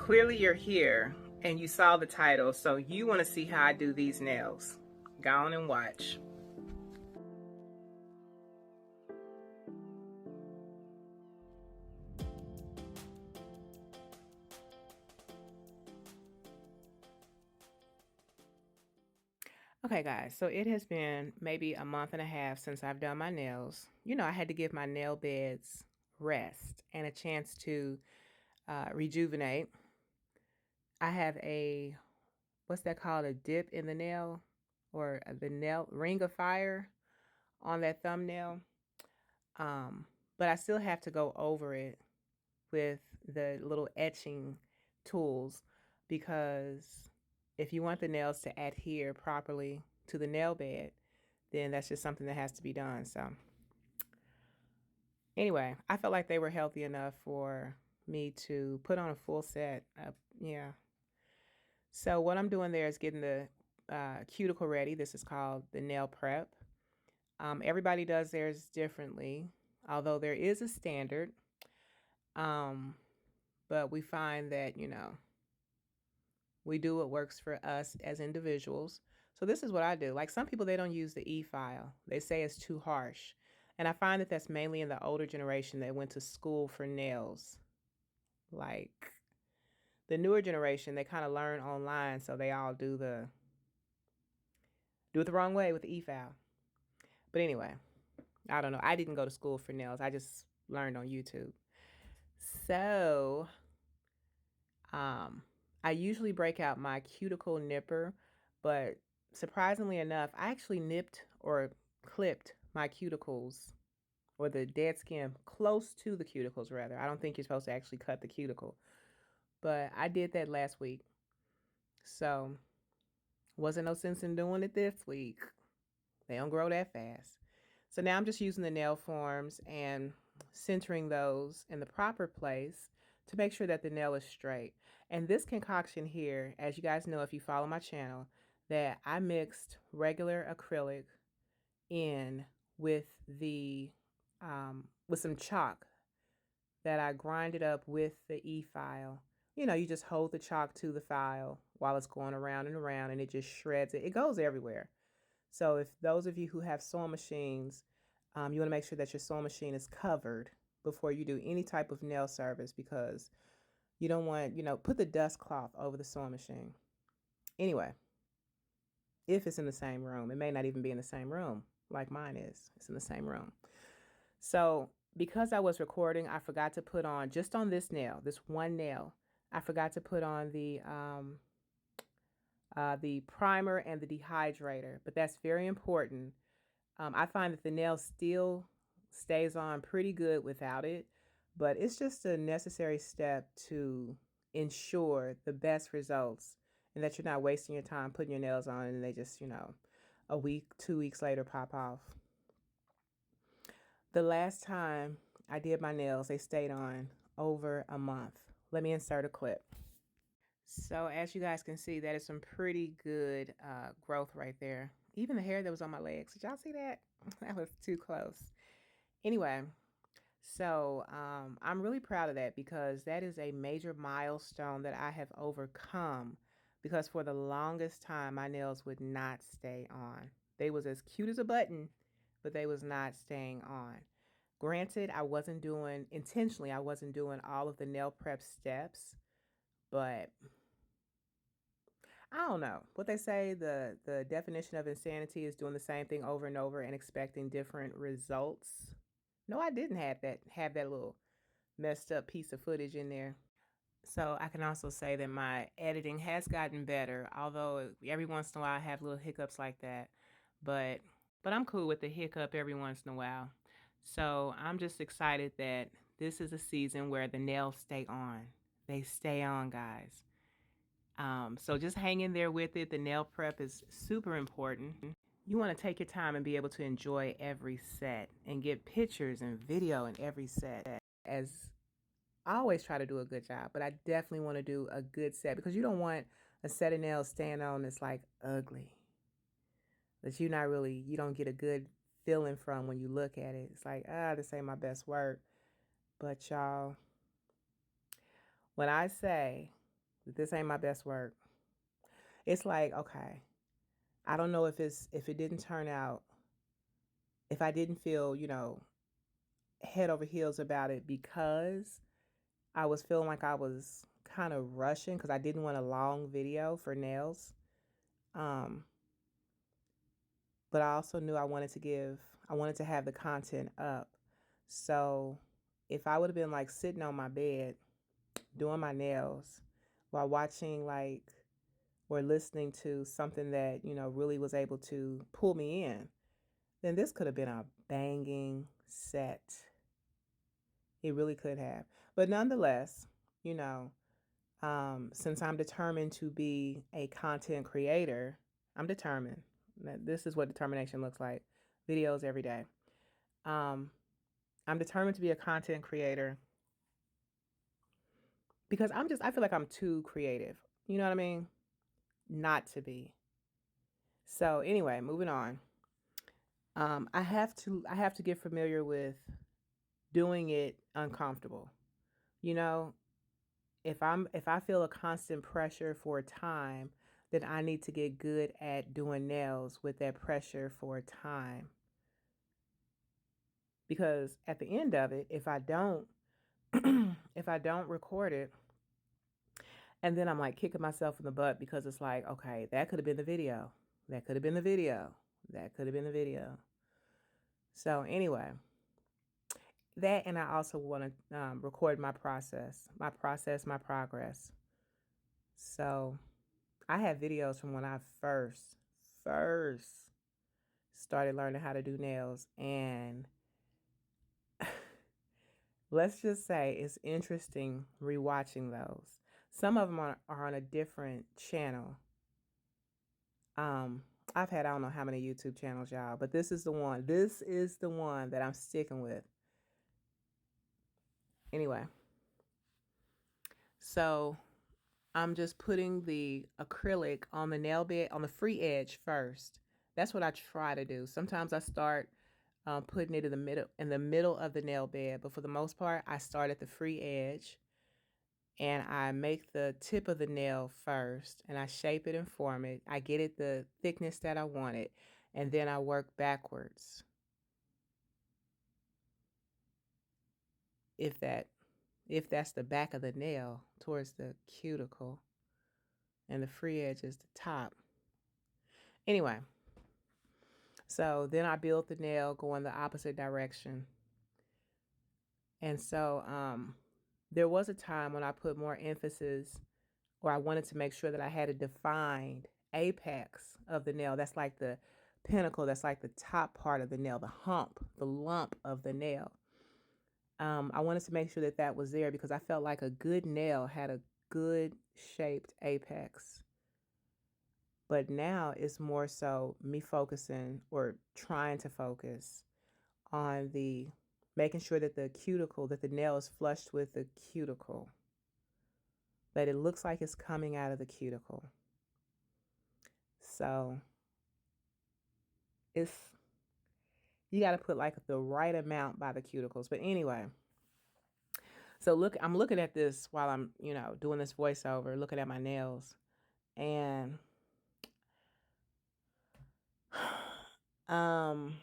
clearly you're here and you saw the title, so you want to see how I do these nails. Go on and watch. Okay guys, so it has been maybe a month and a half since I've done my nails. You know, I had to give my nail beds rest and a chance to rejuvenate. I have a, what's that called, a dip in the nail, or the nail ring of fire on that thumbnail. But I still have to go over it with the little etching tools, because if you want the nails to adhere properly to the nail bed, then that's just something that has to be done. So anyway, I felt like they were healthy enough for me to put on a full set. Yeah. So what I'm doing there is getting the cuticle ready. This is called the nail prep. Everybody does theirs differently, although there is a standard. But we find that, you know, we do what works for us as individuals. So this is what I do. Like, some people, they don't use the e-file. They say it's too harsh. And I find that that's mainly in the older generation that went to school for nails. Like, the newer generation, they kind of learn online, so they all do it the wrong way with the e-file. But anyway, I don't know. I didn't go to school for nails. I just learned on YouTube. So, I usually break out my cuticle nipper, but surprisingly enough, I actually nipped or clipped my cuticles, or the dead skin close to the cuticles rather. I don't think you're supposed to actually cut the cuticle, but I did that last week. So wasn't no sense in doing it this week. They don't grow that fast. So now I'm just using the nail forms and centering those in the proper place to make sure that the nail is straight. And this concoction here, as you guys know if you follow my channel, that I mixed regular acrylic in with the with some chalk that I grinded up with the e-file. You know, you just hold the chalk to the file while it's going around and around, and it just shreds it. It goes everywhere. So if those of you who have sewing machines, you want to make sure that your sewing machine is covered before you do any type of nail service, because you don't want, you know, put the dust cloth over the sewing machine. Anyway, if it's in the same room, it may not even be in the same room like mine is. It's in the same room. So because I was recording, I forgot to put on, just on this nail, this one nail, I forgot to put on the primer and the dehydrator, but that's very important. I find that the nail still stays on pretty good without it, but it's just a necessary step to ensure the best results, and that you're not wasting your time putting your nails on and they just, you know, a week, 2 weeks later pop off. The last time I did my nails, they stayed on over a month. Let me insert a clip. So as you guys can see, that is some pretty good growth right there. Even the hair that was on my legs. Did y'all see that? That was too close. Anyway, so I'm really proud of that, because that is a major milestone that I have overcome, because for the longest time, my nails would not stay on. They was as cute as a button, but they was not staying on. Granted, I wasn't doing, intentionally, I wasn't doing all of the nail prep steps, but I don't know. What they say, the definition of insanity is doing the same thing over and over and expecting different results. No, I didn't have that little messed up piece of footage in there. So I can also say that my editing has gotten better, although every once in a while I have little hiccups like that. But I'm cool with the hiccup every once in a while. So I'm just excited that this is a season where the nails stay on. They stay on, guys. So just hang in there with it. The nail prep is super important. You want to take your time and be able to enjoy every set and get pictures and video in every set. As I always try to do a good job, but I definitely want to do a good set, because you don't want a set of nails staying on that's like ugly, that you don't get a good feeling from when you look at it. It's like, this ain't my best work. But y'all, when I say This ain't my best work. It's like, okay, I don't know if it didn't turn out, if I didn't feel, head over heels about it because I was feeling like I was kind of rushing because I didn't want a long video for nails. Um, but I also knew I wanted to have the content up. So if I would have been like sitting on my bed doing my nails while watching like or listening to something that, really was able to pull me in, then this could have been a banging set. It really could have. But nonetheless, you know, since I'm determined to be a content creator, I'm determined. This is what determination looks like. Videos every day. Um, I'm determined to be a content creator because I feel like I'm too creative. You know what I mean? Not to be. So anyway, moving on. I have to get familiar with doing it uncomfortable. You know, if I feel a constant pressure for time, then I need to get good at doing nails with that pressure for time. Because at the end of it, if I don't if I don't record it, and then I'm like kicking myself in the butt because it's like, okay, that could have been the video. That could have been the video. That could have been the video. So anyway, that, and I also want to record my progress. So I have videos from when I first started learning how to do nails, and let's just say it's interesting rewatching those. Some of them are on a different channel. Um, I've had I don't know how many YouTube channels, y'all, but this is the one. This is the one that I'm sticking with. Anyway, so I'm just putting the acrylic on the nail bed on the free edge first. That's what I try to do. Sometimes I start putting it in the middle of the nail bed, but for the most part, I start at the free edge and I make the tip of the nail first and I shape it and form it. I get it the thickness that I want it, and then I work backwards. If that if that's the back of the nail towards the cuticle and the free edge is the top. Anyway, so then I build the nail going the opposite direction. And so there was a time when I put more emphasis, or I wanted to make sure that I had a defined apex of the nail. That's like the pinnacle, that's like the top part of the nail, the hump, the lump of the nail. I wanted to make sure that that was there because I felt like a good nail had a good shaped apex. But now it's more so me focusing or trying to focus on the making sure that that the nail is flushed with the cuticle, that it looks like it's coming out of the cuticle. So it's, you got to put like the right amount by the cuticles. But anyway, so I'm looking at this while I'm, doing this voiceover, looking at my nails, and um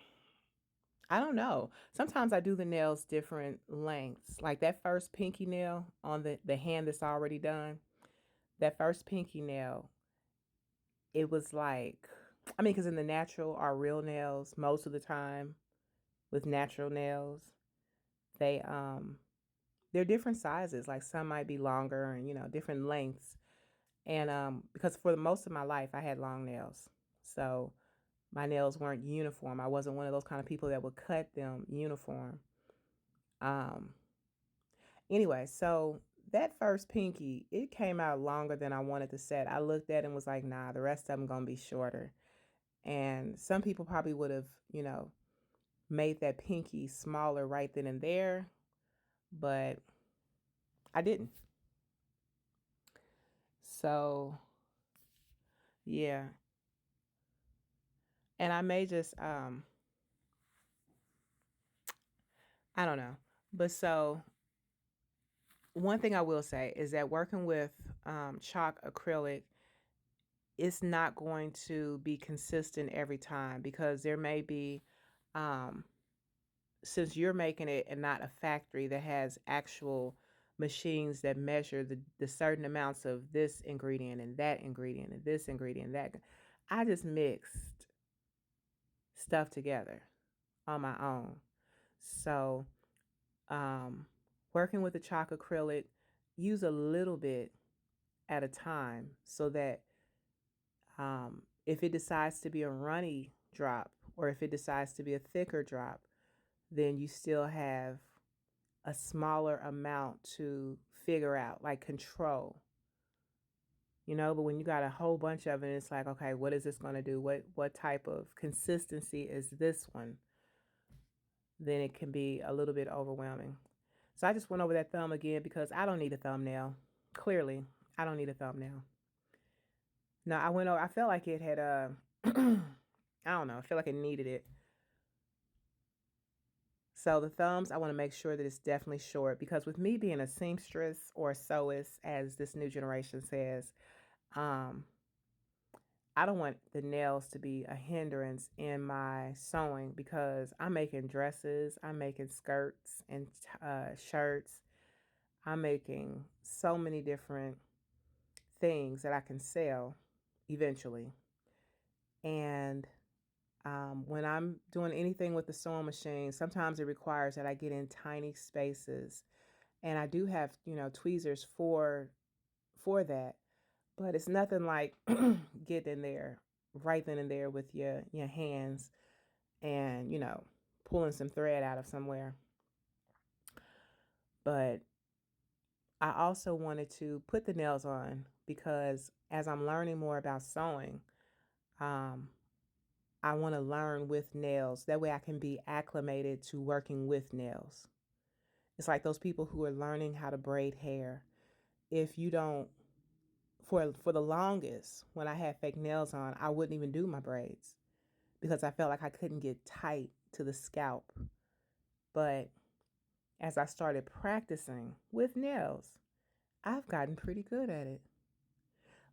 I don't know. Sometimes I do the nails different lengths. Like that first pinky nail on the hand that's already done, that first pinky nail, it was like, I mean, because in the natural are real nails most of the time with natural nails. They they're different sizes. Like some might be longer and different lengths. And because for the most of my life I had long nails. So my nails weren't uniform. I wasn't one of those kind of people that would cut them uniform. Um Anyway, so that first pinky, it came out longer than I wanted to set. I looked at it and was like, nah, the rest of them gonna be shorter. And some people probably would have, made that pinky smaller right then and there, but I didn't. So yeah. And I may just I don't know. But so One thing I will say is that working with chalk acrylic, it's not going to be consistent every time because there may be, um, since you're making it and not a factory that has actual machines that measure the certain amounts of this ingredient and that ingredient and this ingredient and that. I just mixed stuff together on my own. So, um, working with the chalk acrylic, use a little bit at a time so that if it decides to be a runny drop or if it decides to be a thicker drop, then you still have a smaller amount to figure out, like control, but when you got a whole bunch of it, it's like, okay, what is this going to do? What type of consistency is this one? Then it can be a little bit overwhelming. So I just went over that thumb again because I don't need a thumbnail. Clearly, I don't need a thumbnail. No, I went over. I felt like it had I don't know. I feel like it needed it. So the thumbs, I want to make sure that it's definitely short because with me being a seamstress or a sewist, as this new generation says, um, I don't want the nails to be a hindrance in my sewing because I'm making dresses, I'm making skirts and shirts, I'm making so many different things that I can sell eventually. And when I'm doing anything with the sewing machine, sometimes it requires that I get in tiny spaces, and I do have tweezers for that, but it's nothing like getting in there right then and there with your hands and pulling some thread out of somewhere. But I also wanted to put the nails on because as I'm learning more about sewing, um, I want to learn with nails. That way I can be acclimated to working with nails. It's like those people who are learning how to braid hair. If you don't, for the longest, when I had fake nails on, I wouldn't even do my braids because I felt like I couldn't get tight to the scalp. But as I started practicing with nails, I've gotten pretty good at it.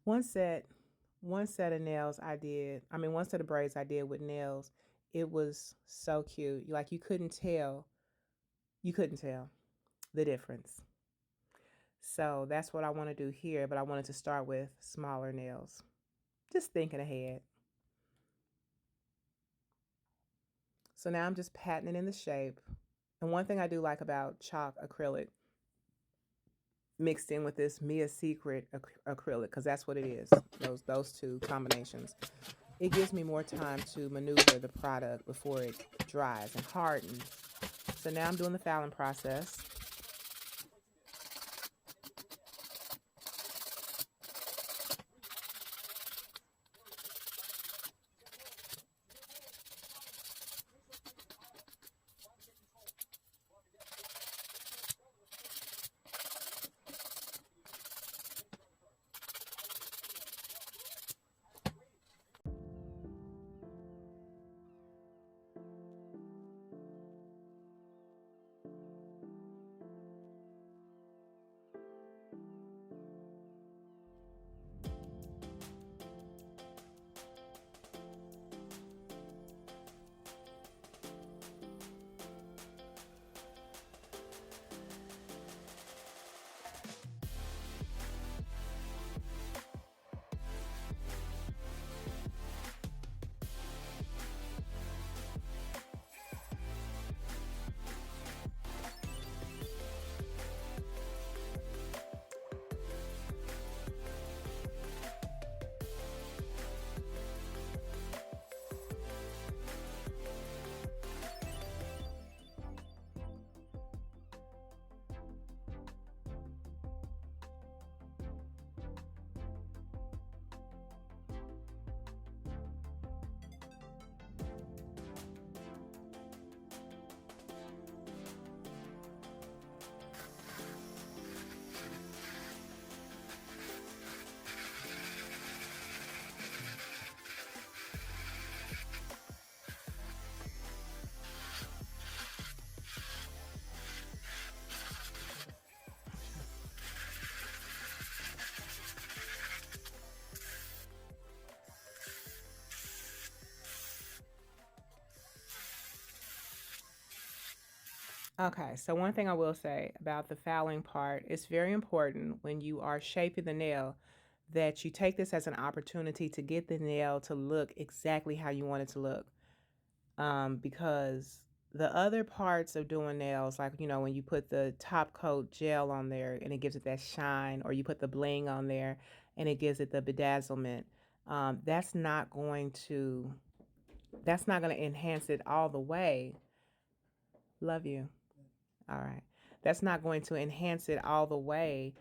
One set, one set of nails I did, I mean, one set of braids I did with nails, it was so cute. Like you couldn't tell the difference. So that's what I want to do here, but I wanted to start with smaller nails. Just thinking ahead. So now I'm just patting it in the shape. And one thing I do like about chalk acrylic mixed in with this Mia Secret acrylic, because that's what it is, those two combinations. It gives me more time to maneuver the product before it dries and hardens. So now I'm doing the fouling process. Okay, so one thing I will say about the fouling part, it's very important when you are shaping the nail that you take this as an opportunity to get the nail to look exactly how you want it to look. Because the other parts of doing nails, like, when you put the top coat gel on there and it gives it that shine, or you put the bling on there and it gives it the bedazzlement, um, that's not going to, that's not going to enhance it all the way. Love you. All right. That's not going to enhance it all the way.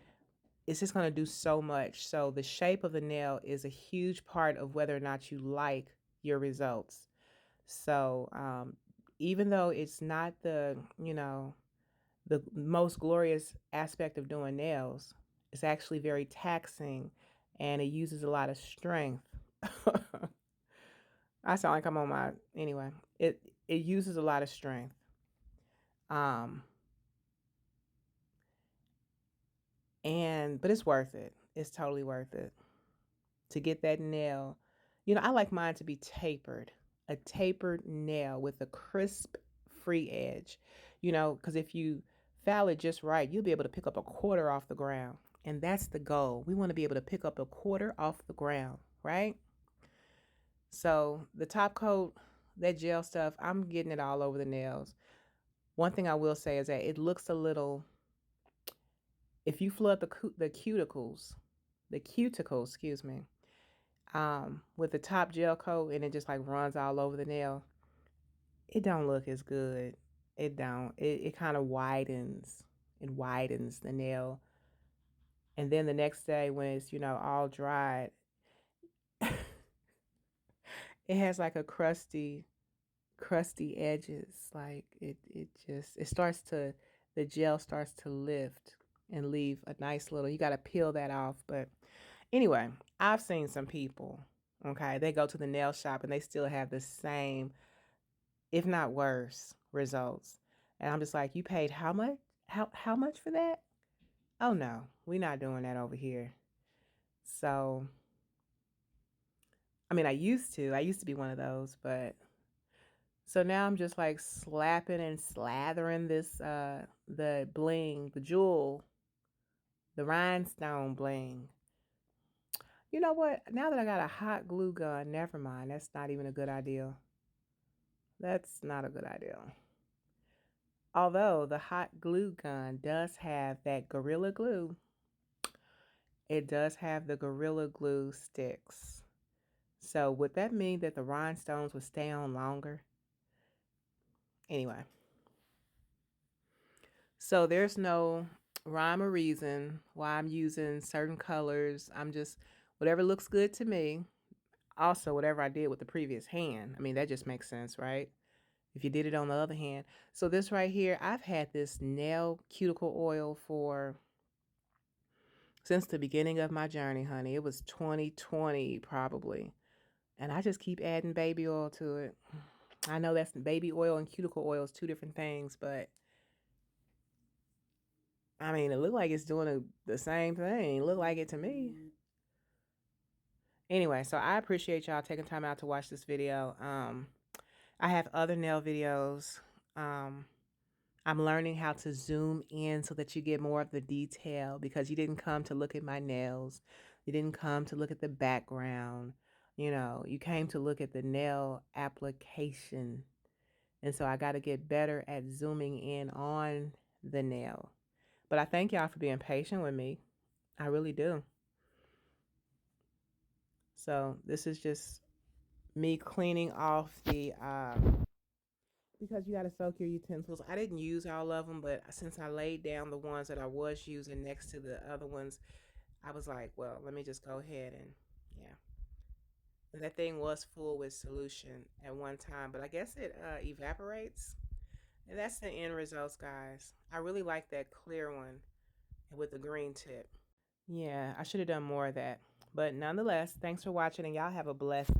It's just going to do so much. So the shape of the nail is a huge part of whether or not you like your results. So even though it's not the most glorious aspect of doing nails, it's actually very taxing and it uses a lot of strength. I sound like I'm on my anyway. It uses a lot of strength. Um and but it's worth it. It's totally worth it to get that nail. I like mine to be tapered, a tapered nail with a crisp, free edge. Because if you file it just right, you'll be able to pick up a quarter off the ground. And that's the goal. We want to be able to pick up a quarter off the ground, right? So the top coat, that gel stuff, I'm getting it all over the nails. One thing I will say is that it looks a little, if you flood the cuticles, excuse me, with the top gel coat and it just like runs all over the nail, it don't look as good. It don't. It kind of widens. It widens the nail. And then the next day when it's, all dried, it has like a crusty edges. Like it starts to, the gel starts to lift and leave a nice little, you got to peel that off. But anyway, I've seen some people, okay, they go to the nail shop and they still have the same, if not worse, results. And I'm just like, you paid how much? How much for that? Oh no, we're not doing that over here. So, I mean, I used to be one of those, but so now I'm just like slapping and slathering this the bling, the jewel, the rhinestone bling. You know what? Now that I got a hot glue gun, never mind. That's not even a good idea. That's not a good idea. Although the hot glue gun does have that Gorilla Glue, it does have the Gorilla Glue sticks. So would that mean that the rhinestones would stay on longer? Anyway, so there's no rhyme or reason why I'm using certain colors. I'm just, whatever looks good to me. Also, whatever I did with the previous hand. I mean, that just makes sense, right? If you did it on the other hand. So this right here, I've had this nail cuticle oil for since the beginning of my journey, honey. It was 2020 probably. And I just keep adding baby oil to it. I know that's baby oil and cuticle oil is two different things, but I mean, it looked like it's doing the same thing. It looked like it to me. Anyway, so I appreciate y'all taking time out to watch this video. I have other nail videos. Um, I'm learning how to zoom in so that you get more of the detail because you didn't come to look at my nails. You didn't come to look at the background. You came to look at the nail application. And so I got to get better at zooming in on the nail. But I thank y'all for being patient with me. I really do. So this is just me cleaning off the because you got to soak your utensils. I didn't use all of them, but since I laid down the ones that I was using next to the other ones, I was like, well, let me just go ahead and yeah. And that thing was full with solution at one time, but I guess it evaporates. And that's the end results, guys. I really like that clear one with the green tip. Yeah, I should have done more of that. But nonetheless, thanks for watching and y'all have a blessed